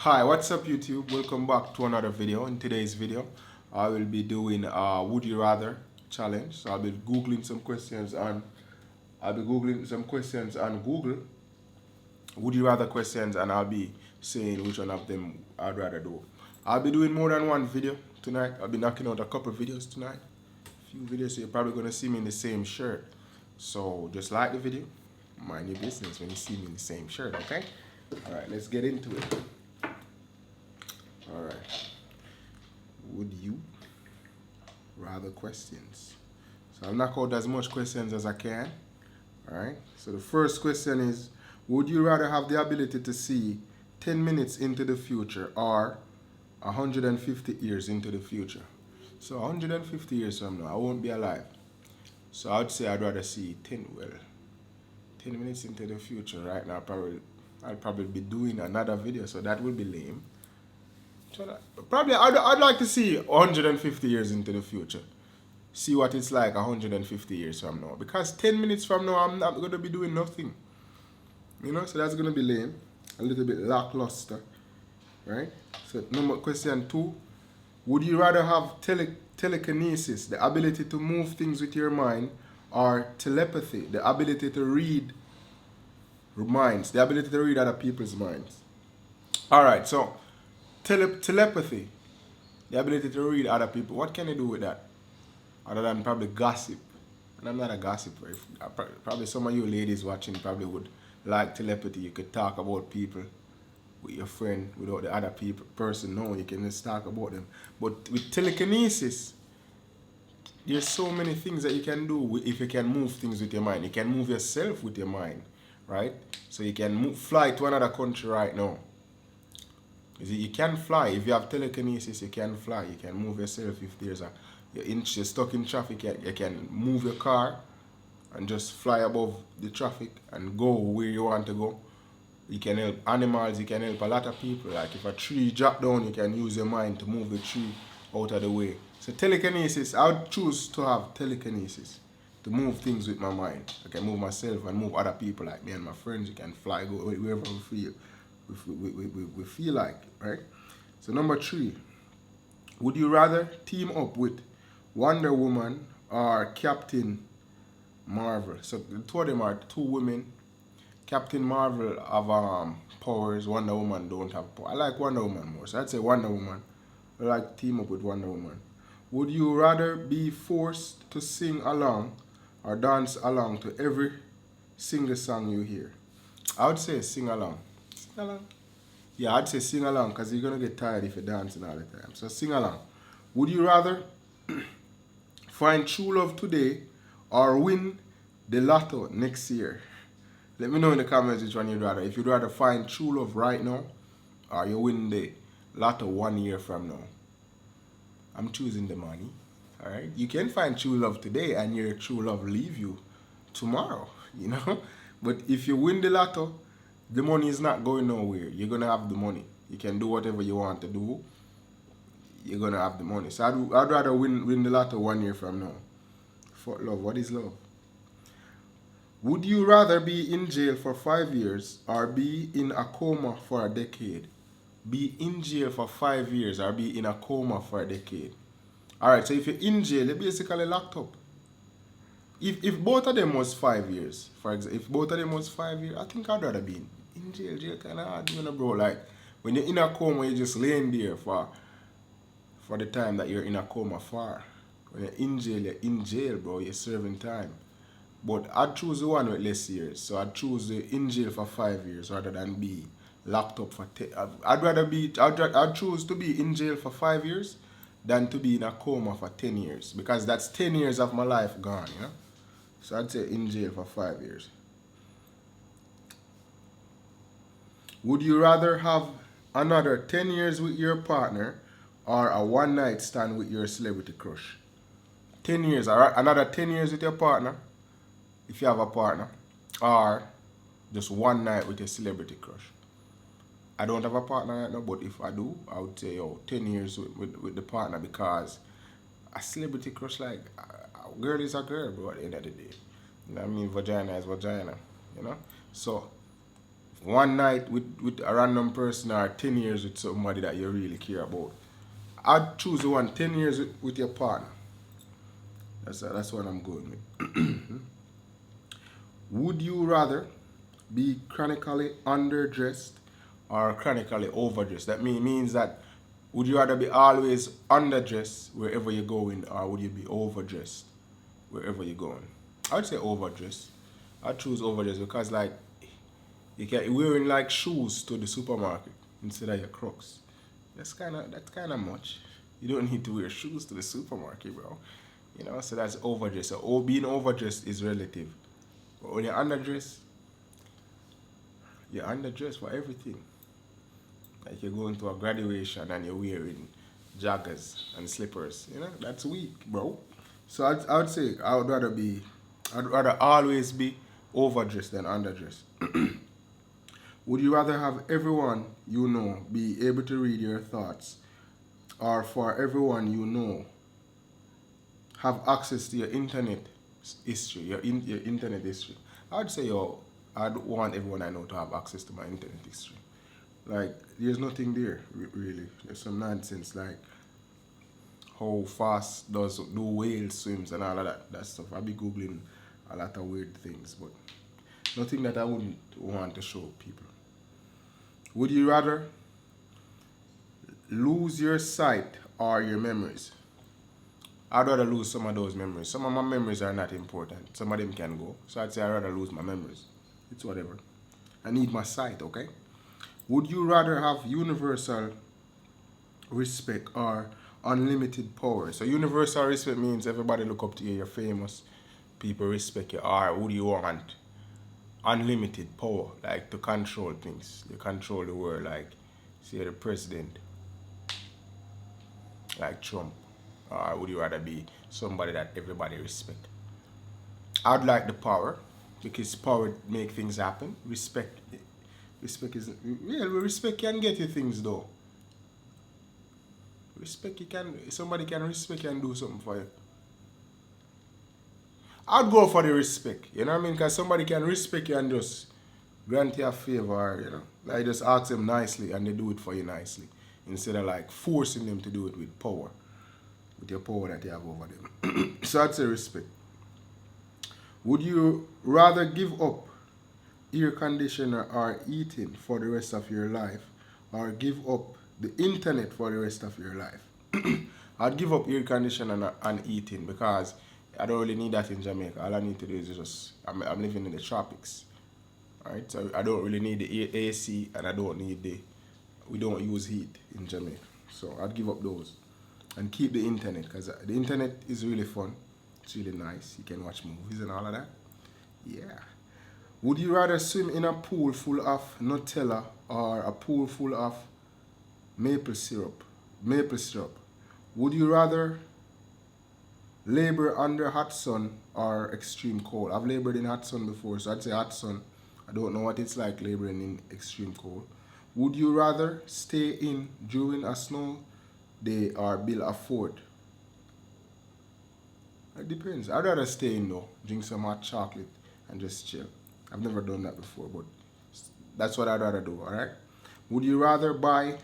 Hi, what's up YouTube? Welcome back to another video. In today's video, I will be doing a Would You Rather challenge. So I'll be googling some questions on Google. Would you rather questions, and I'll be saying which one of them I'd rather do. I'll be doing more than one video tonight. I'll be knocking out a couple videos tonight. A few videos, so you're probably gonna see me in the same shirt. So just like the video, mind your business when you see me in the same shirt, okay? Alright, let's get into it. Alright. Would you rather questions? So I'll knock out as much questions as I can. Alright. So the first question is, would you rather have the ability to see 10 minutes into the future or 150 years into the future? So 150 years from now, I won't be alive. So I'd say I'd rather see 10 minutes into the future. Right now, I'll probably be doing another video, so that will be lame. So probably I'd like to see 150 years into the future. See what it's like 150 years from now. Because 10 minutes from now, I'm not going to be doing nothing. You know, so that's going to be lame. A little bit lackluster. Right? So question 2. Would you rather have telekinesis, the ability to move things with your mind, or telepathy, the ability to read minds, the ability to read other people's minds? Alright, so telepathy, the ability to read other people. What can you do with that? Other than probably gossip. And I'm not a gossiper. Probably some of you ladies watching probably would like telepathy. You could talk about people with your friend without the other person knowing. You can just talk about them. But with telekinesis, there's so many things that you can do if you can move things with your mind. You can move yourself with your mind, right? So you can fly to another country right now. You can fly. If you have telekinesis, you can fly. You can move yourself. If you're stuck in traffic, you can move your car and just fly above the traffic and go where you want to go. You can help animals. You can help a lot of people. Like if a tree drop down, you can use your mind to move the tree out of the way. So telekinesis, I would choose to have telekinesis, to move things with my mind. I can move myself and move other people, like me and my friends. You can fly, go wherever we feel. We feel like, right? So number 3, would you rather team up with Wonder Woman or Captain Marvel? So the two of them are two women. Captain Marvel have powers. Wonder Woman don't have power. I like Wonder Woman more, so I'd say Wonder Woman. I like team up with Wonder Woman. Would you rather be forced to sing along or dance along to every single song you hear? I would say sing along. Sing along. Yeah, I'd say sing along because you're going to get tired if you're dancing all the time. So sing along. Would you rather find true love today or win the lotto next year? Let me know in the comments which one you'd rather. If you'd rather find true love right now or you win the lotto 1 year from now. I'm choosing the money. Alright? You can find true love today and your true love leave you tomorrow. You know? But if you win the lotto, the money is not going nowhere. You're going to have the money. You can do whatever you want to do. You're going to have the money. So I'd rather win the lotto 1 year from now. For love. What is love? Would you rather be in jail for 5 years or be in a coma for a decade? Be in jail for 5 years or be in a coma for a decade? Alright, so if you're in jail, you're basically locked up. If both of them was 5 years, for example, if both of them was 5 years, I think I'd rather be in jail. Jail kind of hard, you know, bro. Like, when you're in a coma, you're just laying there for the time that you're in a coma for. When you're in jail, bro. You're serving time. But I'd choose the one with less years. So I'd choose the in jail for 5 years rather than be locked up for 10. I'd choose to be in jail for 5 years than to be in a coma for 10 years. Because that's 10 years of my life gone, you know. So I'd say in jail for 5 years. Would you rather have another 10 years with your partner or a one night stand with your celebrity crush? 10 years, alright? Another 10 years with your partner, if you have a partner, or just one night with your celebrity crush. I don't have a partner right now, but if I do, I would say, 10 years with the partner, because a celebrity crush, like, a girl is a girl, bro, at the end of the day. You know what I mean? Vagina is vagina, you know? So, one night with a random person or 10 years with somebody that you really care about. I'd choose the one 10 years with your partner. That's what I'm going with. Would you rather be chronically underdressed or chronically overdressed? That means that would you rather be always underdressed wherever you're going, or would you be overdressed wherever you're going? I'd say overdressed. I'd choose overdressed because like you can wearing like shoes to the supermarket instead of your Crocs. That's kinda much. You don't need to wear shoes to the supermarket, bro. You know, so that's overdressed. So being overdressed is relative. But when you're underdressed for everything. Like you're going to a graduation and you're wearing joggers and slippers. You know, that's weak, bro. So I'd say I'd rather always be overdressed than underdressed. Would you rather have everyone you know be able to read your thoughts, or for everyone you know have access to your internet history, your internet history? I'd say I'd want everyone I know to have access to my internet history. Like, there's nothing there, really. There's some nonsense, like how fast do whales swims and all of that stuff. I'll be Googling a lot of weird things, but nothing that I wouldn't want to show people. Would you rather lose your sight or your memories? I'd rather lose some of those memories. Some of my memories are not important. Some of them can go. So I'd say I'd rather lose my memories. It's whatever. I need my sight, okay? Would you rather have universal respect or unlimited power? So universal respect means everybody look up to you, you're famous, people respect you. Or would you want unlimited power, like to control things? You control the world, like say the president, like Trump. Or would you rather be somebody that everybody respect? I'd like the power because power make things happen. Respect is respect can get you things though. Respect you can somebody can respect you and do something for you. I'd go for the respect, you know what I mean? Because somebody can respect you and just grant you a favor, you know. Like just ask them nicely and they do it for you nicely. Instead of like forcing them to do it with power. With your power that you have over them. So I'd say respect. Would you rather give up air conditioner or eating for the rest of your life, or give up the internet for the rest of your life? I'd give up air conditioner and eating because I don't really need that in Jamaica. All I need to do is just I'm living in the tropics, right? So I don't really need the AC and I don't need we don't use heat in Jamaica. So I'd give up those and keep the internet because the internet is really fun. It's really nice. You can watch movies and all of that. Yeah. Would you rather swim in a pool full of Nutella or a pool full of maple syrup? Maple syrup. Would you rather labor under hot sun or extreme cold? I've labored in hot sun before, so I'd say hot sun. I don't know what it's like laboring in extreme cold. Would you rather stay in during a snow day or build a fort? It depends. I'd rather stay in though, drink some hot chocolate and just chill. I've never done that before, but that's what I'd rather do, alright? Would you rather buy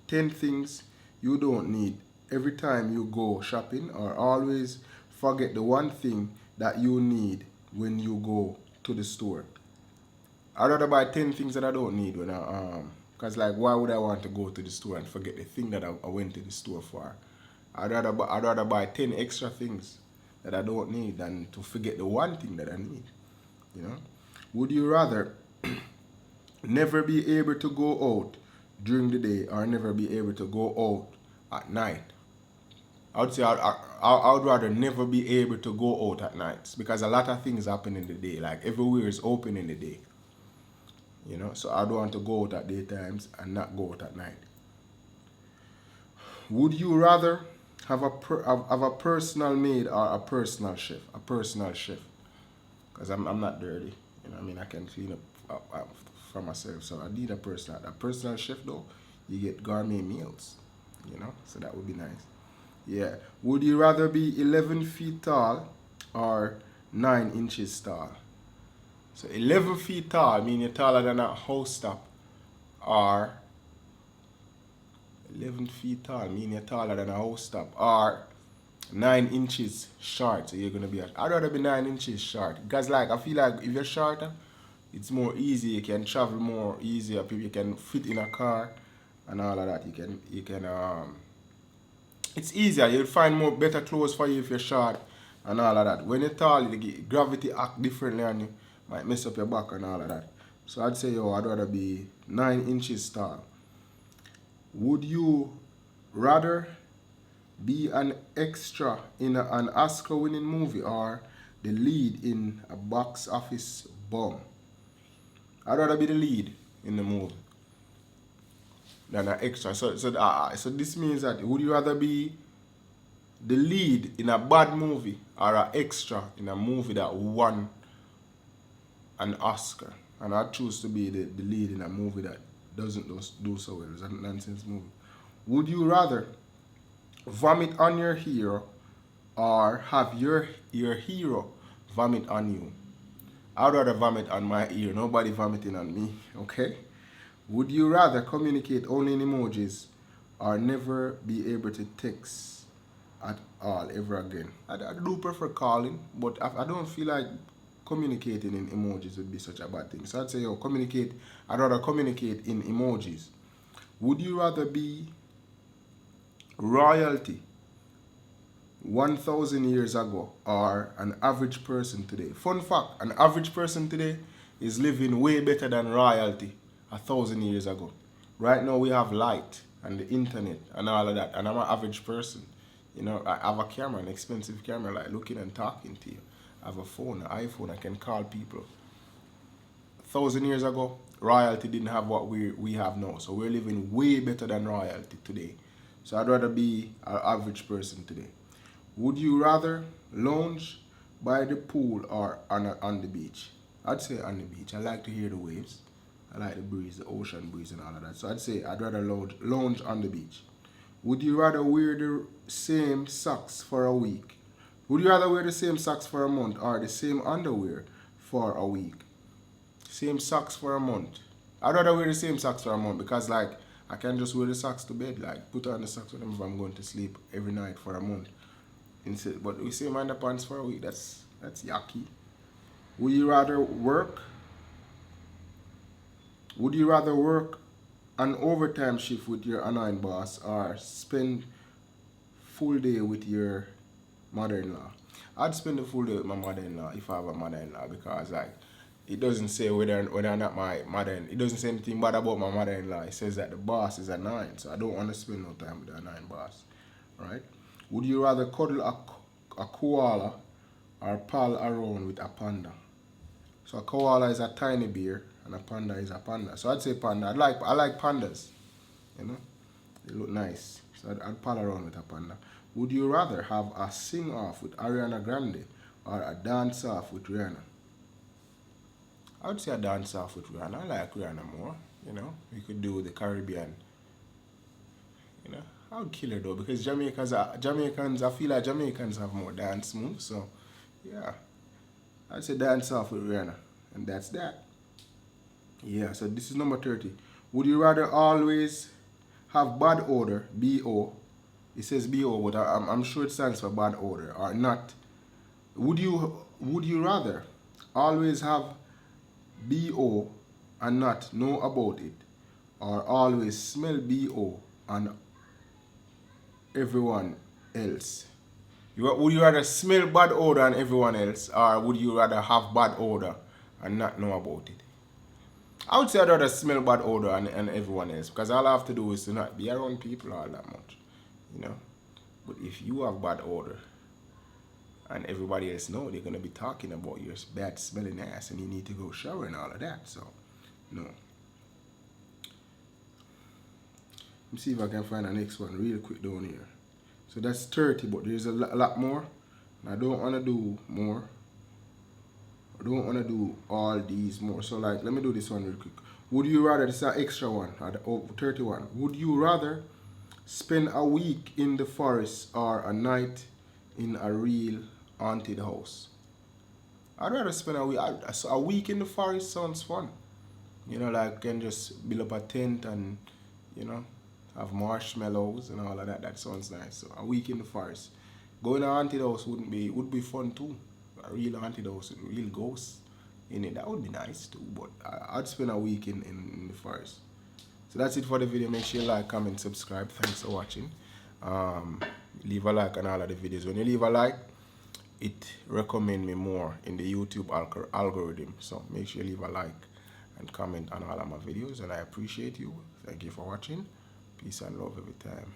10 things you don't need every time you go shopping, or always forget the one thing that you need when you go to the store? I'd rather buy 10 things that I don't need when because like why would I want to go to the store and forget the thing that I went to the store for? I'd rather buy 10 extra things that I don't need than to forget the one thing that I need. You know? Would you rather never be able to go out during the day or never be able to go out at night? I would say I would rather never be able to go out at night because a lot of things happen in the day. Like everywhere is open in the day. You know, so I don't want to go out at daytimes and not go out at night. Would you rather have a personal maid or a personal chef? A personal chef, because I'm not dirty. You know, I mean, I can clean up for myself. So I need a personal chef though. You get gourmet meals. You know, so that would be nice. Yeah. Would you rather be 11 feet tall or 9 inches tall? So 11 feet tall, meaning you're taller than a house top, or 11 feet tall, meaning you're taller than a house top, or 9 inches short. So you're gonna be. I'd rather be 9 inches short because, like, I feel like if you're shorter, it's more easy. You can travel more easier. People, you can fit in a car and all of that. You can. It's easier. You'll find more better clothes for you if you're short and all of that. When you're tall, gravity act differently and you might mess up your back and all of that. So I'd say, I'd rather be 9 inches tall. Would you rather be an extra in an Oscar winning movie or the lead in a box office bomb? I'd rather be the lead in the movie than an extra. So this means that would you rather be the lead in a bad movie or an extra in a movie that won an Oscar? And I choose to be the lead in a movie that doesn't do so well. It's a nonsense movie. Would you rather vomit on your hero or have your hero vomit on you? I'd rather vomit on my hero. Nobody vomiting on me, okay? Would you rather communicate only in emojis or never be able to text at all ever again? I do prefer calling, but I don't feel like communicating in emojis would be such a bad thing. So I'd say, I'd rather communicate in emojis. Would you rather be royalty 1,000 years ago or an average person today? Fun fact, an average person today is living way better than royalty 1,000 years ago. Right now we have light and the internet and all of that, and I'm an average person. I have a camera, an expensive camera, like looking and talking to you. I have a phone, an iPhone, I can call people. 1,000 years ago, royalty didn't have what we have now. So we're living way better than royalty today. So I'd rather be an average person today. Would you rather lounge by the pool or on the beach? I'd say on the beach. I like to hear the waves. I like the breeze, the ocean breeze and all of that. So I'd say I'd rather lounge on the beach. Would you rather wear the same socks for a week? Would you rather wear the same socks for a month or the same underwear for a week? Same socks for a month. I'd rather wear the same socks for a month because, like, I can just wear the socks to bed. Like, put on the socks with them if I'm going to sleep every night for a month. But we same underpants for a week. That's yucky. Would you rather work an overtime shift with your annoying boss or spend full day with your mother-in-law? I'd spend the full day with my mother-in-law if I have a mother-in-law because, like, it doesn't say whether or not my mother-in-law, it doesn't say anything bad about my mother-in-law. It says that the boss is annoying, so I don't want to spend no time with the annoying boss, right? Would you rather cuddle a koala or pal around with a panda? So a koala is a tiny bear and a panda is a panda. So I'd say panda. I like pandas, they look nice. So I'd pal around with a panda. Would you rather have a sing-off with Ariana Grande or a dance-off with Rihanna? I would say a dance-off with Rihanna. I like Rihanna more, We could do the Caribbean, I would kill her though because Jamaicans, I feel like Jamaicans have more dance moves. So, yeah, I'd say dance-off with Rihanna. And that's that. Yeah, so this is number 30. Would you rather always have bad odor, B-O, it says B-O, but I'm sure it stands for bad odor, or not? Would you rather always have B-O and not know about it, or always smell B-O and everyone else? Would you rather smell bad odor and everyone else, or would you rather have bad odor and not know about it? I would say I'd rather smell bad odor and everyone else because all I have to do is to not be around people all that much, But if you have bad odor and everybody else know, they're going to be talking about your bad smelling ass and you need to go shower and all of that. So, no. Let me see if I can find the next one real quick down here. So that's 30, but there's a lot more. And I don't want to do more. I don't want to do all these more. So, like, let me do this one real quick. Would you rather, this is an extra one, 31. Would you rather spend a week in the forest or a night in a real haunted house? I'd rather spend a week in the forest sounds fun. You know, like can just build up a tent and, you know, have marshmallows and all of that. That sounds nice. So a week in the forest. Going to a haunted house would be fun too. A real haunted house with real ghosts in it. That would be nice too. But I'd spend a week in the forest. So that's it for the video. Make sure you like, comment, subscribe. Thanks for watching. Leave a like on all of the videos. When you leave a like, it recommend me more in the YouTube algorithm. So make sure you leave a like and comment on all of my videos, and I appreciate you. Thank you for watching. Peace and love every time.